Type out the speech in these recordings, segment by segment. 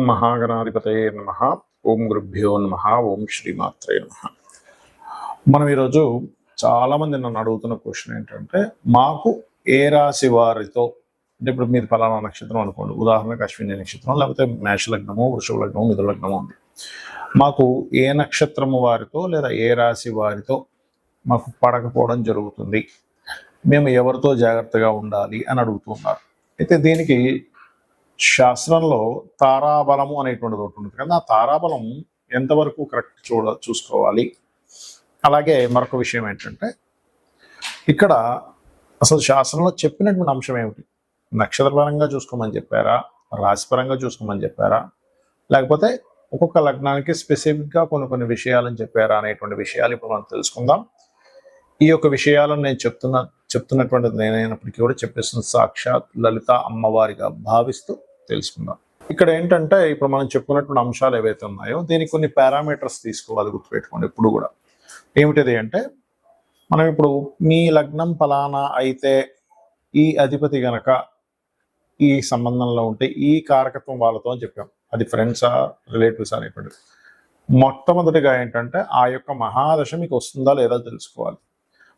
మహాగణాధిపతయే నమః. ఓం గురుభ్యో నమః. ఓం శ్రీమాత్రే నమః. మనం ఈరోజు చాలామంది నన్ను అడుగుతున్న క్వశ్చన్ ఏంటంటే, మాకు ఏ రాశి వారితో అంటే ఇప్పుడు మీరు ఫలానా నక్షత్రం అనుకోండి, ఉదాహరణకు అశ్విని నక్షత్రం, లేకపోతే మేష లగ్నము, వృషభ లగ్నము, మిథున లగ్నము ఉంది. మాకు ఏ నక్షత్రము వారితో లేదా ఏ రాశి వారితో మాకు పడకపోవడం జరుగుతుంది, మేము ఎవరితో జాగ్రత్తగా ఉండాలి అని అడుగుతున్నారు. అయితే దీనికి శాస్త్రంలో తారాబలము అనేటువంటిది ఒకటి ఉంటుంది కదా, ఆ తారాబలం ఎంతవరకు కరెక్ట్ చూసుకోవాలి. అలాగే మరొక విషయం ఏంటంటే, ఇక్కడ అసలు శాస్త్రంలో చెప్పినటువంటి అంశం ఏమిటి? నక్షత్రపరంగా చూసుకోమని చెప్పారా, రాశిపరంగా చూసుకోమని చెప్పారా, లేకపోతే ఒక్కొక్క లగ్నానికి స్పెసిఫిక్గా కొన్ని విషయాలని చెప్పారా అనేటువంటి విషయాలు ఇప్పుడు మనం తెలుసుకుందాం. ఈ యొక్క విషయాలను నేను చెప్తున్నటువంటిది నేనైనప్పటికీ కూడా చెప్పేస్తున్న సాక్షాత్ లలిత అమ్మవారిగా భావిస్తూ తెలుసుకుందాం. ఇక్కడ ఏంటంటే, ఇప్పుడు మనం చెప్పుకున్నటువంటి అంశాలు ఏవైతే ఉన్నాయో దీనికి కొన్ని పారామీటర్స్ తీసుకోవాలి, గుర్తుపెట్టుకోండి ఎప్పుడు కూడా. ఏమిటిది అంటే, మనం ఇప్పుడు మీ లగ్నం ఫలానా అయితే ఈ అధిపతి గనక ఈ సంబంధంలో ఉంటే ఈ కారకత్వం వాళ్ళతో అని చెప్పాం. అది ఫ్రెండ్సా రిలేటివ్స్ అనేటువంటిది. మొట్టమొదటిగా ఏంటంటే, ఆ యొక్క మహాదశ మీకు వస్తుందా లేదా తెలుసుకోవాలి.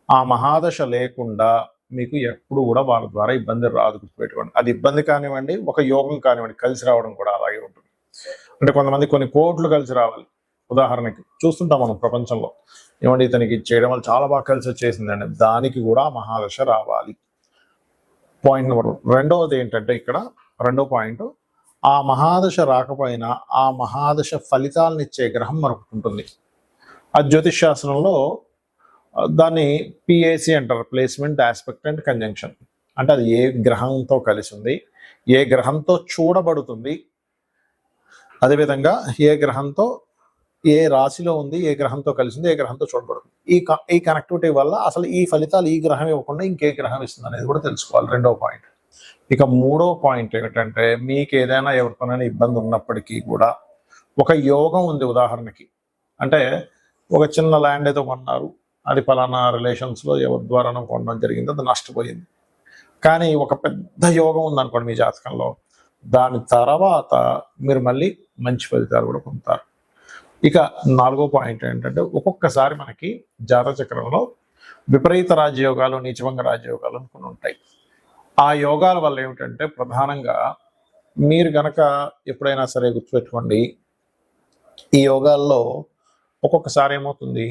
ఆ మహాదశ లేకుండా మీకు ఎప్పుడు కూడా వాళ్ళ ద్వారా ఇబ్బంది రాదు, గుర్తుపెట్టుకోండి. అది ఇబ్బంది కానివ్వండి, ఒక యోగం కానివ్వండి, కలిసి రావడం కూడా అలాగే ఉంటుంది. అంటే కొంతమంది కొన్ని కోట్లు కలిసి రావాలి. ఉదాహరణకి చూస్తుంటాం మనం ప్రపంచంలో, ఏమంటే ఇతనికి చేయడం వల్ల చాలా బాగా కలిసి వచ్చేసిందండి, దానికి కూడా మహాదశ రావాలి. Point number 1. రెండవది ఏంటంటే, ఇక్కడ రెండో పాయింట్, ఆ మహాదశ రాకపోయినా ఆ మహాదశ ఫలితాలను ఇచ్చే గ్రహం మరొకటి ఉంటుంది. ఆ జ్యోతిష్ శాస్త్రంలో దాన్ని పిఏసి అంటారు, ప్లేస్మెంట్, ఆస్పెక్ట్ అండ్ కంజంక్షన్. అంటే అది ఏ గ్రహంతో కలిసి ఉంది, ఏ గ్రహంతో చూడబడుతుంది, అదేవిధంగా ఏ గ్రహంతో ఏ రాశిలో ఉంది, ఏ గ్రహంతో కలిసి ఉంది, ఏ గ్రహంతో చూడబడుతుంది. ఈ కనెక్టివిటీ వల్ల అసలు ఈ ఫలితాలు ఈ గ్రహం ఇవ్వకుండా ఇంకే గ్రహం ఇస్తుంది అనేది కూడా తెలుసుకోవాలి. రెండవ పాయింట్. ఇక మూడో పాయింట్ ఏమిటంటే, మీకు ఏదైనా ఎవరితోనైనా ఇబ్బంది ఉన్నప్పటికీ కూడా ఒక యోగం ఉంది. ఉదాహరణకి అంటే, ఒక చిన్న ల్యాండ్ ఏదో కొన్నారు, అది ఫలానా రిలేషన్స్లో ఎవరి ద్వారానో కొనడం జరిగింది, అది నష్టపోయింది. కానీ ఒక పెద్ద యోగం ఉందనుకోండి మీ జాతకంలో, దాని తర్వాత మీరు మళ్ళీ మంచి ఫలితాలు కూడా పొందుతారు. ఇక నాలుగో పాయింట్ ఏంటంటే, ఒక్కొక్కసారి మనకి జాతక చక్రంలో విపరీత రాజయోగాలు, నీచభంగ రాజయోగాలు కొన్ని ఉంటాయి. ఆ యోగాల వల్ల ఏమిటంటే, ప్రధానంగా మీరు గనక ఎప్పుడైనా సరే గుర్తుపెట్టుకోండి, ఈ యోగాల్లో ఒక్కొక్కసారి ఏమవుతుంది,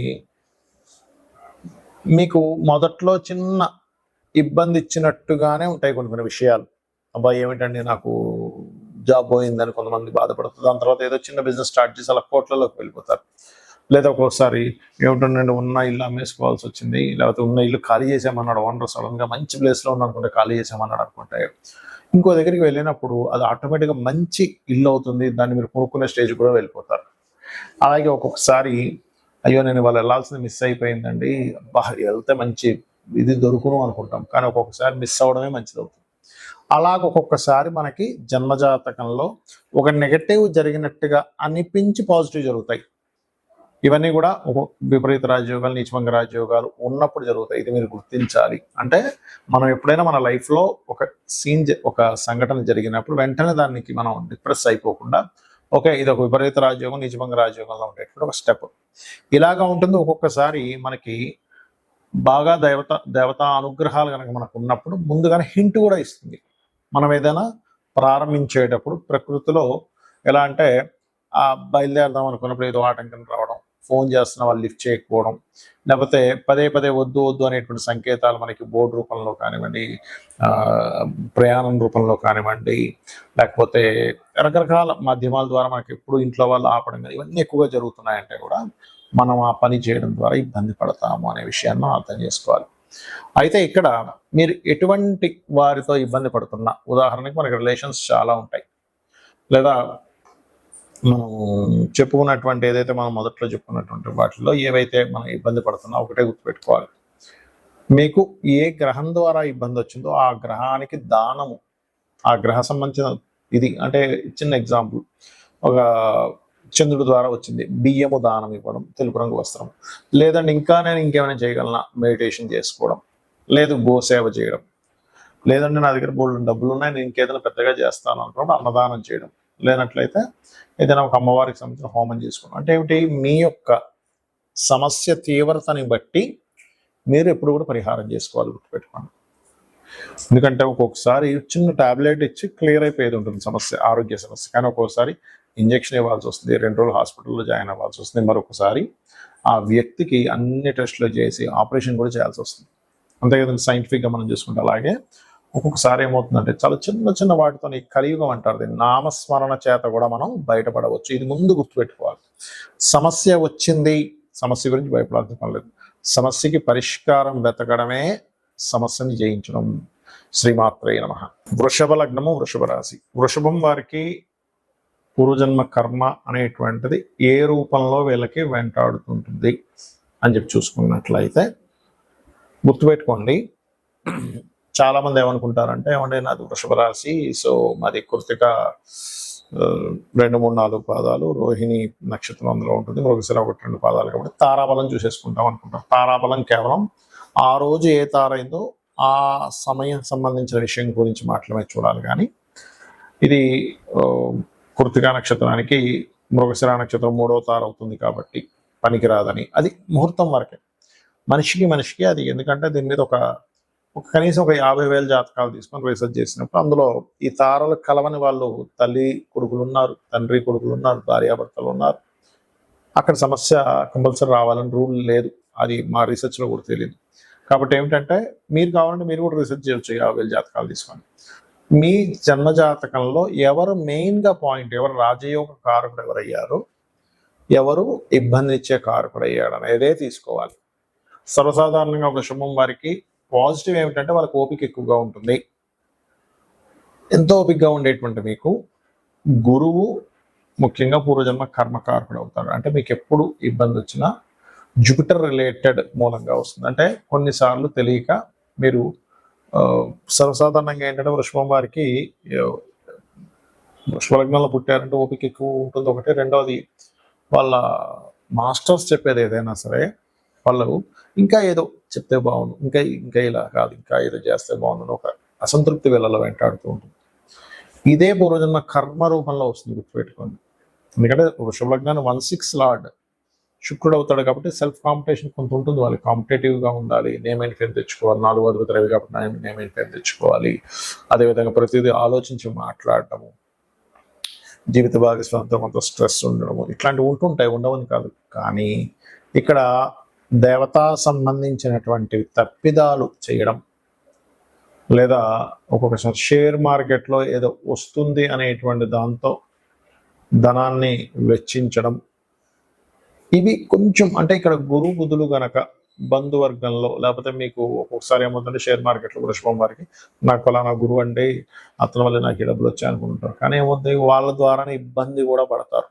మీకు మొదట్లో చిన్న ఇబ్బంది ఇచ్చినట్టుగానే ఉంటాయి కొన్ని విషయాలు. అబ్బాయి ఏమిటండి నాకు జాబ్ పోయిందని కొంతమంది బాధపడుతుంది, దాని తర్వాత ఏదో చిన్న బిజినెస్ స్టార్ట్ చేసి అలా కోట్లలోకి వెళ్ళిపోతారు. లేదా ఒక్కోసారి ఏమిటండి, ఉన్న ఇల్లు అమ్మేసుకోవాల్సి వచ్చింది, లేకపోతే ఉన్న ఇల్లు ఖాళీ చేసామన్నాడు ఓనర్, సడన్గా మంచి ప్లేస్లో ఉందనుకుంటే ఖాళీ చేసామన్నాడు అనుకుంటే, ఇంకో దగ్గరికి వెళ్ళినప్పుడు అది ఆటోమేటిక్గా మంచి ఇల్లు అవుతుంది, దాన్ని మీరు కొనుక్కునే స్టేజ్ కూడా వెళ్ళిపోతారు. అలాగే ఒక్కొక్కసారి, అయ్యో నేను వాళ్ళు వెళ్ళాల్సింది మిస్ అయిపోయిందండి, వెళ్తే మంచి ఇది దొరుకును అనుకుంటాం, కానీ ఒక్కొక్కసారి మిస్ అవ్వడమే మంచిది అవుతుంది. అలాగ ఒక్కొక్కసారి మనకి జన్మజాతకంలో ఒక నెగటివ్ జరిగినట్టుగా అనిపించి పాజిటివ్ జరుగుతాయి. ఇవన్నీ కూడా విపరీత రాజయోగాలు, నీచభంగ రాజయోగాలు ఉన్నప్పుడు జరుగుతాయి. ఇది మీరు గుర్తించాలి. అంటే మనం ఎప్పుడైనా మన లైఫ్లో ఒక సంఘటన జరిగినప్పుడు వెంటనే దానికి మనం డిప్రెస్ అయిపోకుండా, ఓకే ఇది ఒక విపరీత రాజయోగం, నీచభంగ రాజయోగంలో ఉండేటువంటి ఒక స్టెప్. ఇలాగా ఉంటుంది. ఒక్కొక్కసారి మనకి బాగా దేవతా అనుగ్రహాలు కనుక మనకు ఉన్నప్పుడు ముందుగానే హింట్ కూడా ఇస్తుంది. మనం ఏదైనా ప్రారంభించేటప్పుడు ప్రకృతిలో ఎలా అంటే, బయలుదేరదాం అనుకున్నప్పుడు ఏదో ఆటంకం రావడం, ఫోన్ చేస్తున్న వాళ్ళు లిఫ్ట్ చేయకపోవడం, లేకపోతే పదే వద్దు అనేటువంటి సంకేతాలు మనకి బోర్డు రూపంలో కానివ్వండి, ప్రయాణం రూపంలో కానివ్వండి, లేకపోతే రకరకాల మాధ్యమాల ద్వారా మనకి ఎప్పుడు ఇంట్లో వాళ్ళు ఆపడం, ఇవన్నీ ఎక్కువగా జరుగుతున్నాయంటే కూడా మనం ఆ పని చేయడం ద్వారా ఇబ్బంది పడతాము అనే విషయాన్ని అర్థం చేసుకోవాలి. అయితే ఇక్కడ మీరు ఎటువంటి వారితో ఇబ్బంది పడుతున్నా, ఉదాహరణకి మనకి రిలేషన్స్ చాలా ఉంటాయి, లేదా మనం చెప్పుకున్నటువంటి ఏదైతే మనం మొదట్లో చెప్పుకున్నటువంటి వాటిలో ఏవైతే మనం ఇబ్బంది పడుతున్నా ఒకటే గుర్తుపెట్టుకోవాలి, మీకు ఏ గ్రహం ద్వారా ఇబ్బంది వచ్చిందో ఆ గ్రహానికి దానము, ఆ గ్రహ సంబంధించిన ఇది. అంటే చిన్న ఎగ్జాంపుల్, ఒక చంద్రుడి ద్వారా వచ్చింది, బియ్యము దానం ఇవ్వడం, తెలుపు రంగు వస్త్రం. లేదంటే ఇంకా నేను ఇంకేమైనా చేయగలనా, మెడిటేషన్ చేసుకోవడం, లేదు గోసేవ చేయడం, లేదంటే నా దగ్గర బోల్డ్ డబ్బులు ఉన్నాయి నేను ఇంకేదైనా పెద్దగా చేస్తాను అనుకున్నప్పుడు అన్నదానం చేయడం. లేనట్లయితే ఏదైనా ఒక అమ్మవారికి సంబంధించిన హోమం చేసుకోవడం. అంటే ఏమిటి, మీ యొక్క సమస్య తీవ్రతని బట్టి మీరు ఎప్పుడు కూడా పరిహారం చేసుకోవాలి, గుర్తుపెట్టుకోండి. ఎందుకంటే ఒక్కొక్కసారి చిన్న టాబ్లెట్ ఇచ్చి క్లియర్ అయిపోయేది ఉంటుంది సమస్య, ఆరోగ్య సమస్య. కానీ ఒక్కొక్కసారి ఇంజెక్షన్ ఇవ్వాల్సి వస్తుంది, 2 రోజులు హాస్పిటల్లో జాయిన్ అవ్వాల్సి వస్తుంది, మరొకసారి ఆ వ్యక్తికి అన్ని టెస్టులు చేసి ఆపరేషన్ కూడా చేయాల్సి వస్తుంది. అంతే కదండి, సైంటిఫిక్గా మనం చూసుకుంటే. అలాగే ఒక్కొక్కసారి ఏమవుతుందంటే చాలా చిన్న చిన్న వాటితో కలియుగం అంటారు దీన్ని, నామస్మరణ చేత కూడా మనం బయటపడవచ్చు. ఇది ముందు గుర్తుపెట్టుకోవాలి. సమస్య వచ్చింది, సమస్య గురించి భయపడాల్సిన పని లేదు. సమస్యకి పరిష్కారం వెతకడమే సమస్యని జయించడం. శ్రీమాత్రే నమః. వృషభ లగ్నము, వృషభ రాశి. వృషభం వారికి పూర్వజన్మ కర్మ అనేటువంటిది ఏ రూపంలో వీళ్ళకి వెంటాడుతుంటుంది అని చెప్పి చూసుకున్నట్లయితే గుర్తుపెట్టుకోండి. చాలామంది ఏమనుకుంటారంటే, ఏమంటే నాది వృషభ రాశి, సో మాది కృతిక 2, 3, 4 పాదాలు, రోహిణి నక్షత్రం అందులో ఉంటుంది, మృగశిర 1, 2 పాదాలు, కాబట్టి తారాబలం చూసేసుకుంటాం అనుకుంటాం. తారాబలం కేవలం ఆ రోజు ఏ తార అయిందో ఆ సమయం సంబంధించిన విషయం గురించి మాత్రమే చూడాలి. కానీ ఇది కృతికా నక్షత్రానికి మృగశిర నక్షత్రం 3వ తార అవుతుంది కాబట్టి పనికిరాదని, అది ముహూర్తం వరకే. మనిషికి అది, ఎందుకంటే దీని మీద ఒక కనీసం ఒక 50,000 జాతకాలు తీసుకొని రీసెర్చ్ చేసినప్పుడు అందులో ఈ తారలు కలవని వాళ్ళు తల్లి కొడుకులు ఉన్నారు, తండ్రి కొడుకులు ఉన్నారు, భార్యాభర్తలు ఉన్నారు. అక్కడ సమస్య కంపల్సరీ రావాలని రూల్ లేదు. అది మా రీసెర్చ్లో కూడా తెలియదు. కాబట్టి ఏమిటంటే, మీరు కావాలంటే మీరు కూడా రీసెర్చ్ చేయవచ్చు 50,000 జాతకాలు తీసుకొని. మీ జన్మ జాతకంలో ఎవరు మెయిన్గా పాయింట్, ఎవరు రాజయోగ కారకుడు ఎవరయ్యారు, ఎవరు ఇబ్బందినిచ్చే కారకుడు అయ్యాడు అనేదే తీసుకోవాలి. సర్వసాధారణంగా వృషభం వారికి పాజిటివ్ ఏమిటంటే వాళ్ళకి ఓపిక ఎక్కువగా ఉంటుంది. ఎంతో ఓపికగా ఉండేటువంటి మీకు గురువు ముఖ్యంగా పూర్వజన్మ కర్మకారకుడు అవుతాడు. అంటే మీకు ఎప్పుడు ఇబ్బంది వచ్చినా జూపిటర్ రిలేటెడ్ మూలంగా వస్తుంది. అంటే కొన్నిసార్లు తెలియక మీరు సర్వసాధారణంగా ఏంటంటే వృషభం వారికి వృషభ లగ్నంలో పుట్టారంటే ఓపిక ఎక్కువ ఉంటుంది ఒకటి. రెండవది, వాళ్ళ మాస్టర్స్ చెప్పేది ఏదైనా సరే వాళ్ళు ఇంకా ఏదో చెప్తే బాగుండు, ఇంకా ఇలా కాదు, ఇంకా ఏదో చేస్తే బాగుండు, ఒక అసంతృప్తి వీళ్ళలో వెంటాడుతూ ఉంటుంది. ఇదే పూర్వజన్మ కర్మ రూపంలో వస్తుంది, గుర్తుపెట్టుకోండి. ఎందుకంటే వృషభ లగ్నాన్ని 1/6 లార్డ్ శుక్రుడు అవుతాడు కాబట్టి సెల్ఫ్ కాంపిటీషన్ కొంత ఉంటుంది. వాళ్ళకి కాంపిటేటివ్గా ఉండాలి, నేమ్ అండ్ ఫేమ్ తెచ్చుకోవాలి. 4వ అధిపతి రవి కాబట్టి నేమ్ అండ్ ఫేమ్ తెచ్చుకోవాలి. అదేవిధంగా ప్రతిదీ ఆలోచించి మాట్లాడటము, జీవిత భాగస్వామితో కొంత స్ట్రెస్ ఉండడము, ఇట్లాంటివి ఉంటుంటాయి, ఉండవని కాదు. కానీ ఇక్కడ దేవతా సంబంధించినటువంటి తప్పిదాలు చేయడం, లేదా ఒక్కొక్కసారి షేర్ మార్కెట్లో ఏదో వస్తుంది అనేటువంటి దాంతో ధనాన్ని వెచ్చించడం, ఇవి కొంచెం అంటే ఇక్కడ గురు బుధులు గనక బంధువర్గంలో, లేకపోతే మీకు ఒక్కొక్కసారి ఏమవుతుందంటే షేర్ మార్కెట్లో వృషభం వారికి నాకు ఫలానా గురువు అంటే అతని వల్ల నాకు ఈ డబ్బులు వచ్చాయి అనుకుంటారు. కానీ ఏమవుతుంది, వాళ్ళ ద్వారానే ఇబ్బంది కూడా పడతారు.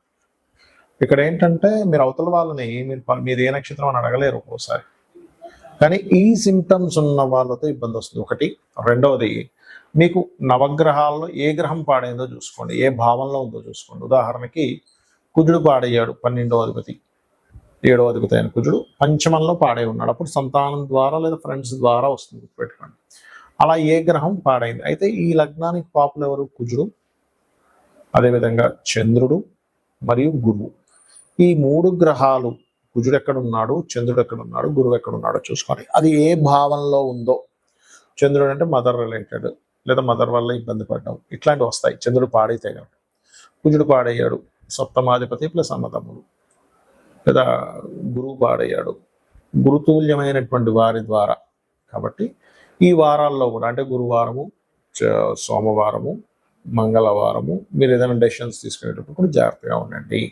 ఇక్కడ ఏంటంటే మీరు అవతల వాళ్ళని మీరు ఏ నక్షత్రం అని అడగలేరు ఒక్కోసారి. కానీ ఈ సిమ్టమ్స్ ఉన్న వాళ్ళతో ఇబ్బంది వస్తుంది ఒకటి. రెండవది, మీకు నవగ్రహాల్లో ఏ గ్రహం పాడైందో చూసుకోండి, ఏ భావంలో ఉందో చూసుకోండి. ఉదాహరణకి కుజుడు పాడయ్యాడు, 12వ అధిపతి, 7వ అధిపతి అయిన కుజుడు పంచమంలో పాడై ఉన్నాడు. అప్పుడు సంతానం ద్వారా లేదా ఫ్రెండ్స్ ద్వారా వస్తుంది, పెట్టుకోండి. అలా ఏ గ్రహం పాడైంది. అయితే ఈ లగ్నానికి పాపులు ఎవరు? కుజుడు, అదేవిధంగా చంద్రుడు మరియు గురువు. ఈ 3 గ్రహాలు, కుజుడు ఎక్కడున్నాడు, చంద్రుడు ఎక్కడున్నాడు, గురువు ఎక్కడున్నాడో చూసుకోండి. అది ఏ భావంలో ఉందో. చంద్రుడు అంటే మదర్ రిలేటెడ్, లేదా మదర్ వల్ల ఇబ్బంది పడ్డం, ఇట్లాంటివి వస్తాయి చంద్రుడు పాడైతే కనుక. కుజుడు పాడయ్యాడు, సప్తమాధిపతి ప్లస్ అన్నదమ్ములు, లేదా గురువు పాడయ్యాడు, గురుతుల్యమైనటువంటి వారి ద్వారా. కాబట్టి ఈ వారాల్లో కూడా, అంటే గురువారము, సోమవారము, మంగళవారము మీరు ఏదైనా డెసిషన్స్ తీసుకునేటప్పుడు కూడా జాగ్రత్తగా ఉండండి.